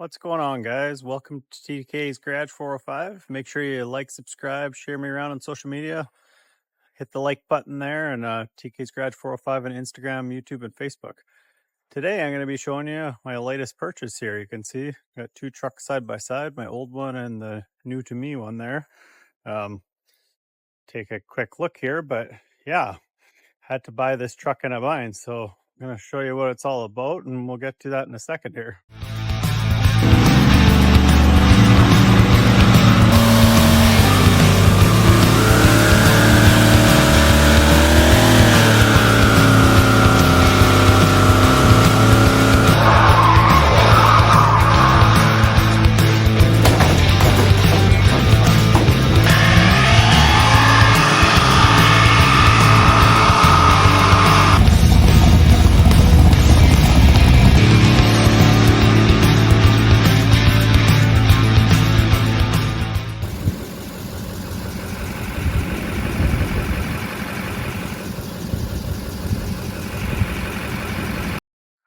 What's going on, guys? Welcome to TK's Garage 405. Make sure you like, subscribe, share me around on social media. Hit the like button there, and TK's Garage 405 on Instagram, YouTube, and Facebook. Today, I'm going to be showing you my latest purchase here. You can see got two trucks side by side, my old one and the new to me one there. Take a quick look here, but yeah, had to buy this truck in a bind. So I'm going to show you what it's all about, and we'll get to that in a second here.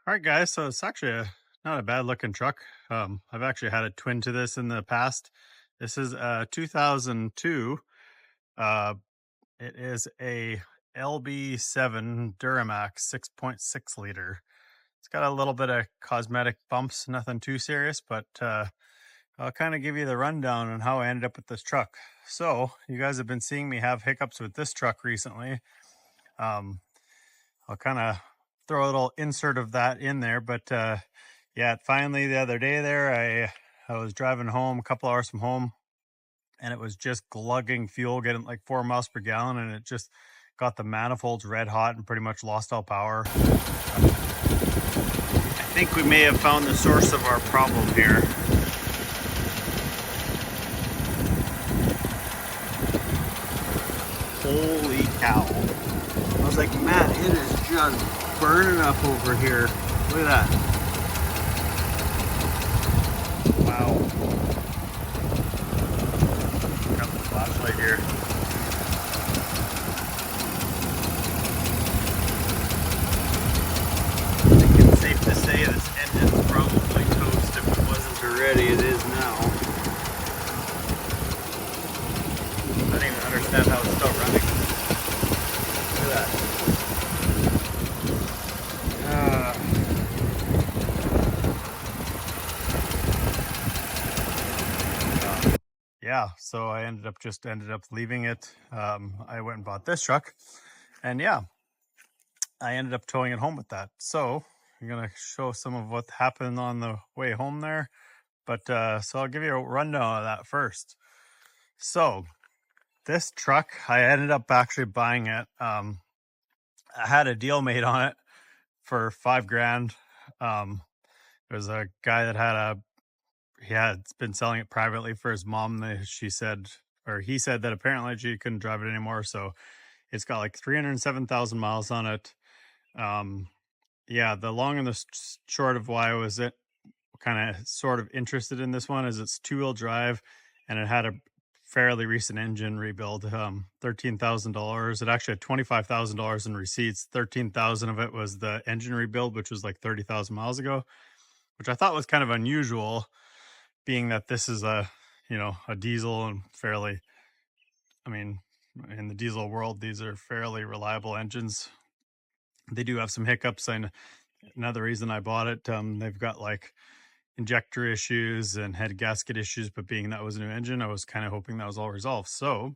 All right, guys, so it's actually not a bad looking truck. I've actually had a twin to this in the past. This is a 2002. It is a LB7 Duramax 6.6 liter. It's got a little bit of cosmetic bumps, nothing too serious, but I'll kind of give you the rundown on how I ended up with this truck. So you guys have been seeing me have hiccups with this truck recently. I'll kind of throw a little insert of that in there, but yeah, finally the other day there, I was driving home a couple hours from home, and it was just glugging fuel, getting like 4 miles per gallon, and it just got the manifolds red hot and pretty much lost all power. I think we may have found the source of our problem here. Holy cow. I was like, man, it is just burning up over here. Look at that. Wow. Got the flashlight here. I think it's safe to say this engine's probably toast. If it wasn't already, it is now. I don't even understand how it's still running. Look at that. Yeah, so I ended up leaving it. I went and bought this truck, and yeah, I ended up towing it home with that. So I'm gonna show some of what happened on the way home there, but so I'll give you a rundown of that first. So this truck, I ended up actually buying it. I had a deal made on it for $5,000. There was a guy that he had been selling it privately for his mom. He said that apparently she couldn't drive it anymore. So it's got like 307,000 miles on it. Yeah, the long and the short of why I was kind of sort of interested in this one is it's 2-wheel drive, and it had a fairly recent engine rebuild. $13,000. It actually had $25,000 in receipts. 13,000 of it was the engine rebuild, which was like 30,000 miles ago, which I thought was kind of unusual, being that this is a diesel, and fairly, I mean, in the diesel world, these are fairly reliable engines. They do have some hiccups, and another reason I bought it, they've got like injector issues and head gasket issues, but being that was a new engine, I was kind of hoping that was all resolved. So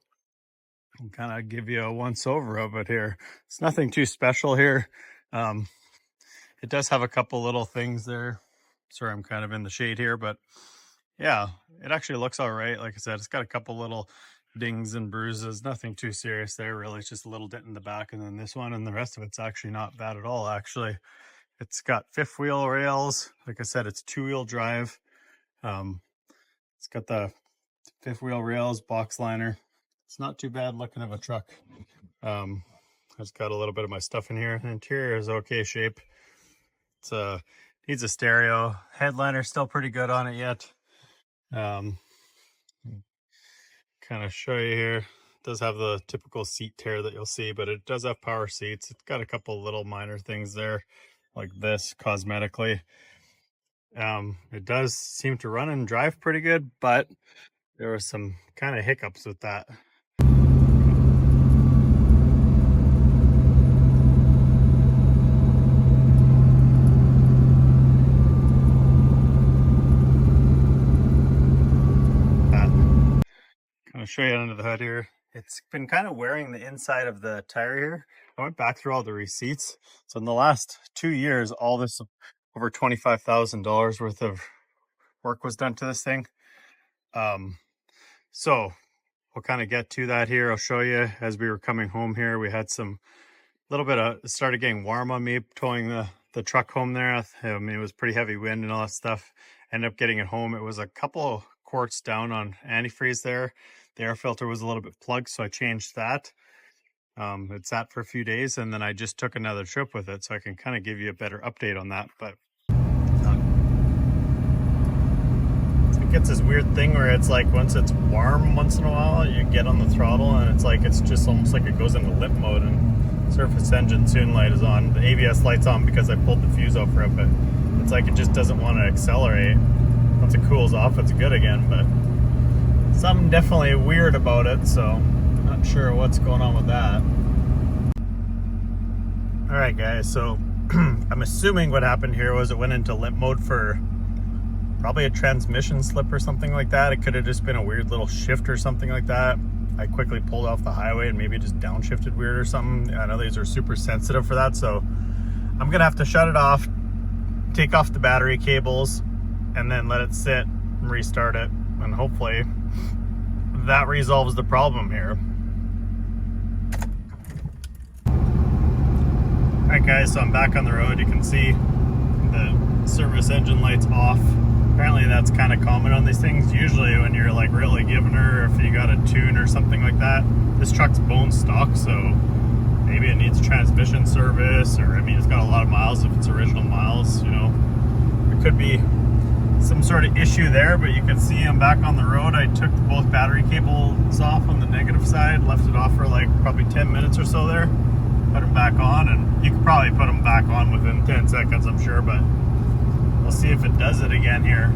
I'll kind of give you a once over of it here. It's nothing too special here. It does have a couple little things there. Sorry, I'm kind of in the shade here, but yeah, it actually looks all right. Like I said, it's got a couple little dings and bruises, nothing too serious there really. It's just a little dent in the back, and then this one, and the rest of it's actually not bad at all. Actually, it's got fifth wheel rails. Like I said, it's 2-wheel drive. It's got the fifth wheel rails, box liner. It's not too bad looking of a truck. It's got a little bit of my stuff in here. The interior is okay shape. It's needs a stereo. Headliner's still pretty good on it yet. Kind of show you here. It does have the typical seat tear that you'll see, but it does have power seats. It's got a couple little minor things there, like this, cosmetically. It does seem to run and drive pretty good, but there were some kind of hiccups with that. I'll show you under the hood here. It's been kind of wearing the inside of the tire here. I went back through all the receipts. So in the last 2 years, all this over $25,000 worth of work was done to this thing. So we'll kind of get to that here. I'll show you as we were coming home here. We had some little bit of, it started getting warm on me towing the truck home there. I mean, it was pretty heavy wind and all that stuff. Ended up getting it home. It was a couple of quarts down on antifreeze there. The air filter was a little bit plugged, so I changed that. It sat for a few days, and then I just took another trip with it, so I can kind of give you a better update on that. But it gets this weird thing where it's like once it's warm once in a while, you get on the throttle, and it's like it's just almost like it goes into limp mode, and surface engine soon light is on. The ABS light's on because I pulled the fuse out for it, but it's like it just doesn't want to accelerate. Once it cools off, it's good again, but something definitely weird about it, so not sure what's going on with that. All right, guys, so I'm assuming what happened here was it went into limp mode for probably a transmission slip or something like that. It could have just been a weird little shift or something like that. I quickly pulled off the highway and maybe just downshifted weird or something. I know these are super sensitive for that, so I'm gonna have to shut it off, take off the battery cables, and then let it sit and restart it, and hopefully that resolves the problem here. Alright guys, so I'm back on the road. You can see the service engine light's off. Apparently that's kind of common on these things. Usually when you're like really giving her, if you got a tune or something like that. This truck's bone stock, so maybe it needs transmission service, or I mean it's got a lot of miles if it's original miles, you know. It could be some sort of issue there, but you can see I'm back on the road. I took both battery cables off on the negative side, left it off for like probably 10 minutes or so there, put them back on, and you could probably put them back on within 10 seconds, I'm sure, but we'll see if it does it again here.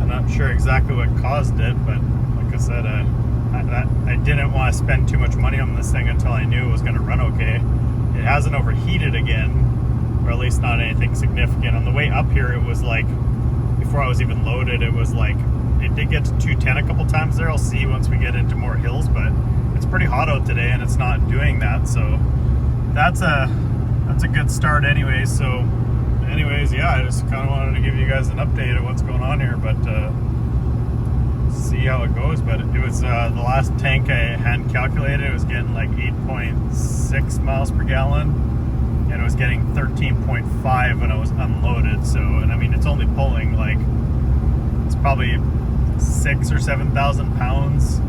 I'm not sure exactly what caused it, but like I said, I didn't want to spend too much money on this thing until I knew it was going to run okay. It hasn't overheated again, or at least not anything significant. On the way up here, it was like, before I was even loaded, it was like, it did get to 210 a couple times there. I'll see once we get into more hills, but it's pretty hot out today and it's not doing that, so that's a good start anyways. So anyways, yeah, I just kind of wanted to give you guys an update of what's going on here, but see how it goes. But it was the last tank I hand calculated, it was getting like 8.6 miles per gallon, and it was getting 13.5 when I was unloaded. So, and I mean, it's only pulling like, it's probably 6,000 or 7,000 pounds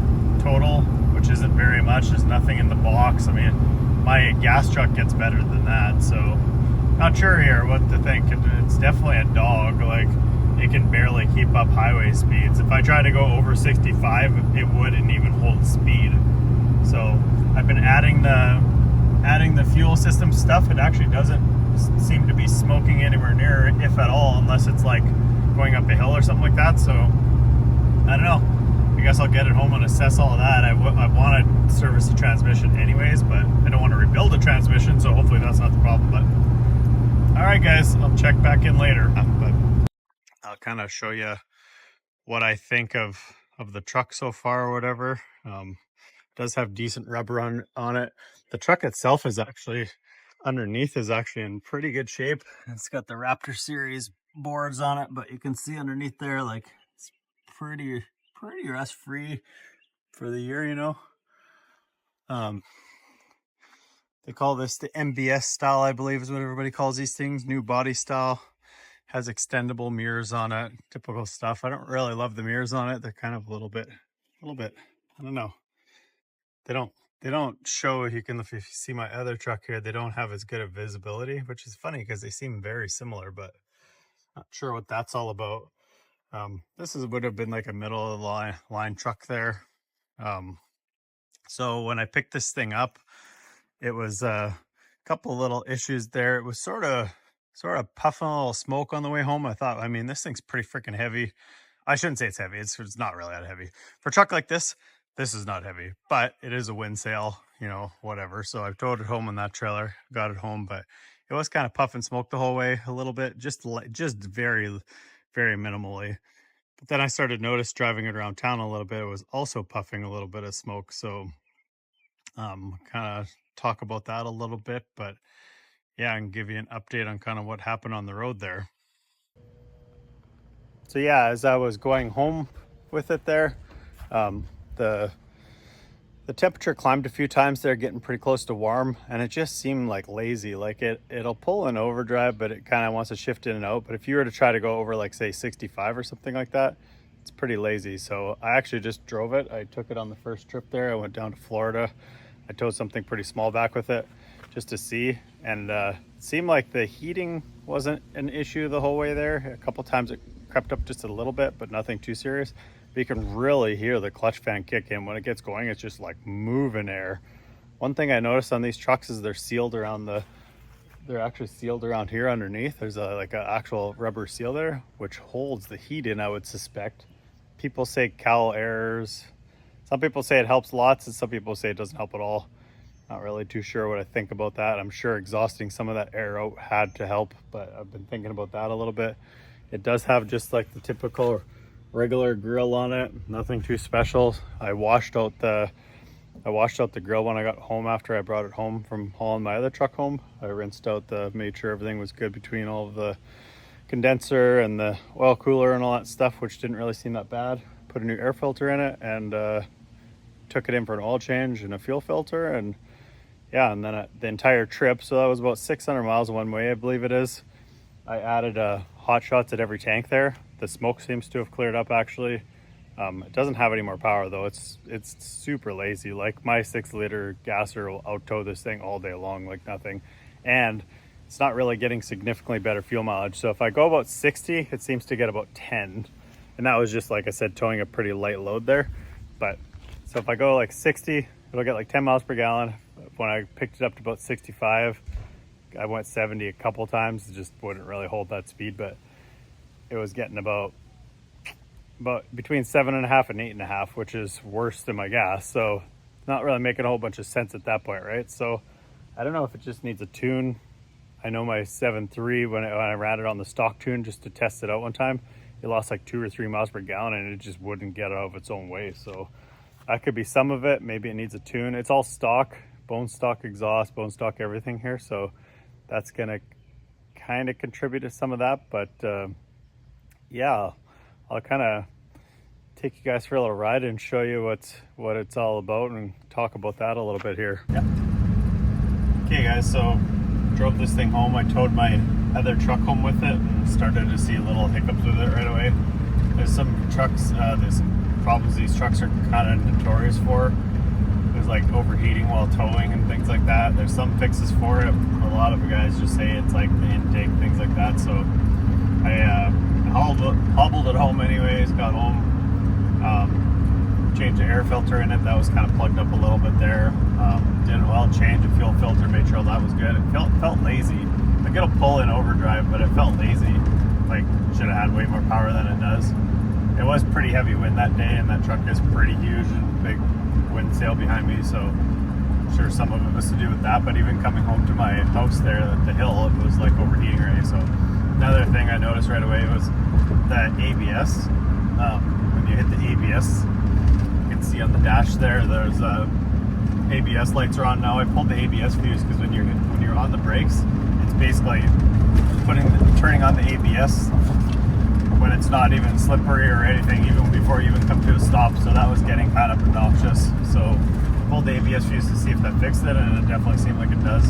total, which isn't very much. There's nothing in the box. I mean, my gas truck gets better than that, so not sure here what to think. It's definitely a dog. Like, it can barely keep up highway speeds. If I try to go over 65, it wouldn't even hold speed. So I've been adding the fuel system stuff. It actually doesn't seem to be smoking anywhere near, if at all, unless it's like going up a hill or something like that. So I don't know. I guess I'll get it home and assess all of that. I want to service the transmission anyways, but I don't want to rebuild the transmission, so hopefully that's not the problem. But all right, guys, I'll check back in later. But I'll kind of show you what I think of the truck so far or whatever. It does have decent rubber on it. The truck itself is actually, underneath is actually in pretty good shape. It's got the Raptor series boards on it, but you can see underneath there, like, it's pretty rust free for the year, you know. They call this the MBS style, I believe is what everybody calls these things. New body style. Has extendable mirrors on it, typical stuff. I don't really love the mirrors on it. They're kind of a little bit, I don't know. They don't show, if you see my other truck here, they don't have as good of visibility, which is funny because they seem very similar, but not sure what that's all about. This would have been like a middle of the line truck there. So when I picked this thing up, it was a couple little issues there. It was sort of sort of puffing a little smoke on the way home. I thought, I mean, this thing's pretty freaking heavy. I shouldn't say it's heavy. It's not really that heavy. For a truck like this is not heavy, but it is a wind sail, you know, whatever. So I towed it home on that trailer, got it home, but it was kind of puffing smoke the whole way a little bit, just very, very minimally. But then I started to notice driving it around town a little bit, it was also puffing a little bit of smoke. So kind of talk about that a little bit, but yeah, and give you an update on kind of what happened on the road there. So yeah, as I was going home with it there, the temperature climbed a few times there, getting pretty close to warm, and it just seemed like lazy. Like it'll pull in overdrive, but it kind of wants to shift in and out. But if you were to try to go over like say 65 or something like that, it's pretty lazy. So I actually just drove it. I took it on the first trip there. I went down to Florida. I towed something pretty small back with it just to see, and it seemed like the heating wasn't an issue the whole way there. A couple times it crept up just a little bit, but nothing too serious. But you can really hear the clutch fan kick in when it gets going. It's just like moving air. One thing I noticed on these trucks is they're sealed around they're actually sealed around here underneath. There's like an actual rubber seal there, which holds the heat in, I would suspect. People say cowl airs. Some people say it helps lots, and some people say it doesn't help at all. Not really too sure what I think about that. I'm sure exhausting some of that air out had to help, but I've been thinking about that a little bit. It does have just like the typical regular grill on it, nothing too special. I washed out the grill when I got home after I brought it home from hauling my other truck home. I rinsed out made sure everything was good between all of the condenser and the oil cooler and all that stuff, which didn't really seem that bad. Put a new air filter in it and took it in for an oil change and a fuel filter, and yeah, and then the entire trip, so that was about 600 miles one way, I believe it is. I added hot shots at every tank there. The smoke seems to have cleared up actually. It doesn't have any more power though. It's super lazy. Like my 6-liter gasser will out-tow this thing all day long like nothing. And it's not really getting significantly better fuel mileage. So if I go about 60, it seems to get about 10. And that was just, like I said, towing a pretty light load there. But so if I go like 60, it'll get like 10 miles per gallon. When I picked it up to about 65, I went 70 a couple times. It just wouldn't really hold that speed, but it was getting about between 7.5 and 8.5, which is worse than my gas. So not really making a whole bunch of sense at that point, right? So I don't know if it just needs a tune. I know my 7.3, when I ran it on the stock tune just to test it out one time, it lost like 2 or 3 miles per gallon and it just wouldn't get out of its own way. So that could be some of it. Maybe it needs a tune. It's all stock, bone stock exhaust, bone stock everything here. So that's gonna kind of contribute to some of that. But yeah, I'll kind of take you guys for a little ride and show you what it's all about and talk about that a little bit here. Yeah. Okay guys, so drove this thing home. I towed my other truck home with it and started to see little hiccups with it right away. There's some trucks, there's problems these trucks are kind of notorious for. There's like overheating while towing and things like that. There's some fixes for it. A lot of guys just say it's like the intake, things like that. So I hobbled it home anyways, got home, changed the air filter in it. That was kind of plugged up a little bit there. Did an oil change, a fuel filter, made sure that was good. It felt lazy. Like it'll pull in overdrive, but it felt lazy. Like should have had way more power than it does. It was pretty heavy wind that day, and that truck is pretty huge and big wind sail behind me, so I'm sure some of it was to do with that. But even coming home to my house there at the hill, it was like overheating already. So another thing I noticed right away was that ABS. When you hit the ABS, you can see on the dash there's ABS lights are on now. I pulled the ABS fuse because when you're on the brakes, it's basically turning on the ABS when it's not even slippery or anything, even before you even come to a stop. So that was getting kind of obnoxious. So pulled the ABS fuse to see if that fixed it, and it definitely seemed like it does.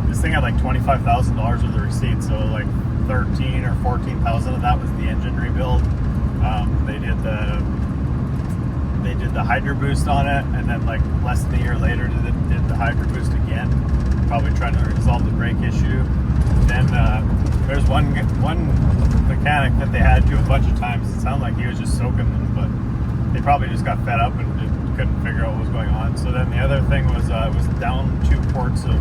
This thing had like $25,000 worth of receipts, so like 13 or 14,000 of that was the engine rebuild. They did the Hydro Boost on it, and then like less than a year later did the Hydro Boost again, probably trying to resolve the brake issue. Then there's one mechanic that they had to a bunch of times. It sounded like he was just soaking them, but they probably just got fed up and couldn't figure out what was going on. So then the other thing was it was down 2 quarts of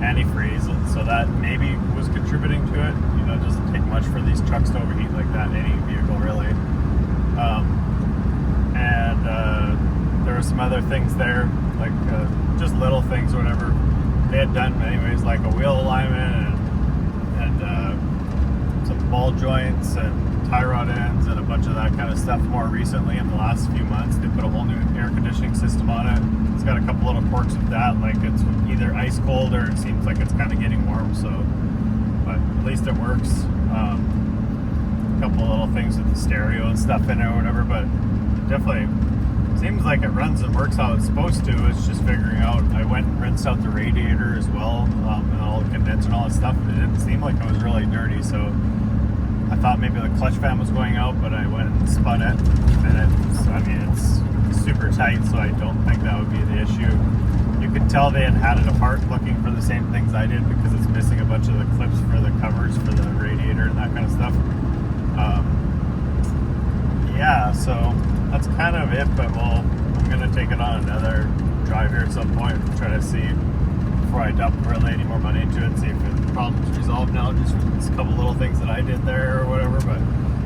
antifreeze, and so that maybe was contributing to it. You know, it doesn't take much for these trucks to overheat like that in any vehicle, really. There were some other things there, like just little things or whatever. They had done anyways, like a wheel alignment and some ball joints and tie rod ends and a bunch of that kind of stuff more recently in the last few months. They put a whole new air conditioning system on it. It's got a couple little quirks with that, like it's either ice cold or it seems like it's kind of getting warm, so, but at least it works. A couple of little things with the stereo and stuff in it or whatever, but it definitely seems like it runs and works how it's supposed to. It's just figuring out. I went and rinsed out the radiator as well, and all the condenser and all that stuff, and it didn't seem like it was really dirty, so I thought maybe the clutch fan was going out, but I went and spun it, and it's super tight, so I don't think that would be the issue. You could tell they had it apart looking for the same things I did, because it's missing a bunch of the clips for the covers for the radiator and that kind of stuff. Yeah, so that's kind of it, but I'm going to take it on another drive here at some point and try to see, before I dump really any more money into it, see if the problem's resolved now, just with a couple little things that I did there or whatever, but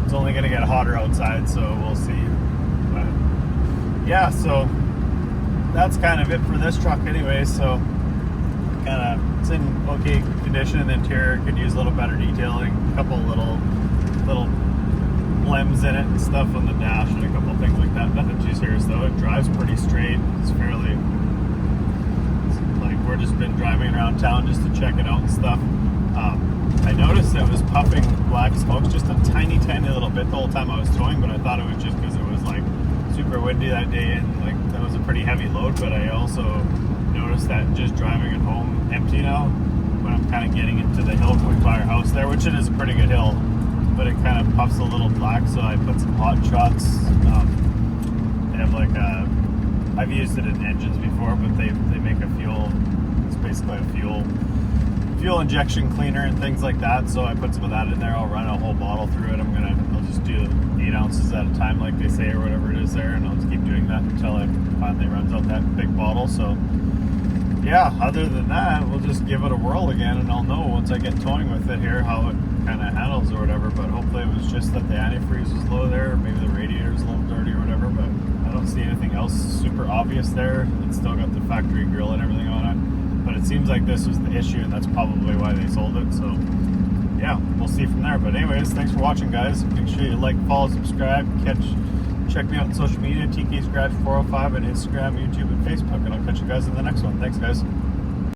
it's only going to get hotter outside, so we'll see. But yeah, so that's kind of it for this truck anyway, so kind of, it's in okay condition. The interior could use a little better detailing, a couple little limbs in it and stuff on the dash and a couple things like that. Nothing too serious though. It drives pretty straight. It's fairly, like, we're just been driving around town just to check it out and stuff. I noticed it was puffing black smoke just a tiny little bit the whole time I was towing, but I thought it was just because it was like super windy that day and like that was a pretty heavy load. But I also noticed that just driving it home empty now, when I'm kind of getting into the hill quick by our house there, which it is a pretty good hill, but it kind of puffs a little black, so I put some hot shots. They have like I've used it in engines before, but they make a fuel, it's basically a fuel injection cleaner and things like that, so I put some of that in there. I'll run a whole bottle through it. I'll just do 8 ounces at a time like they say, or whatever it is there, and I'll just keep doing that until it finally runs out that big bottle. So yeah, other than that, we'll just give it a whirl again, and I'll know once I get towing with it here how it kind of handles or whatever. But hopefully it was just that the antifreeze was low there, or maybe the radiator's a little dirty or whatever, but I don't see anything else super obvious there. It's still got the factory grill and everything on it, but it seems like this was the issue, and that's probably why they sold it. So yeah, we'll see from there. But anyways, thanks for watching, guys. Make sure you like, follow, subscribe, check me out on social media, TK's Garage 405 on Instagram, YouTube, and Facebook, and I'll catch you guys in the next one. Thanks, guys.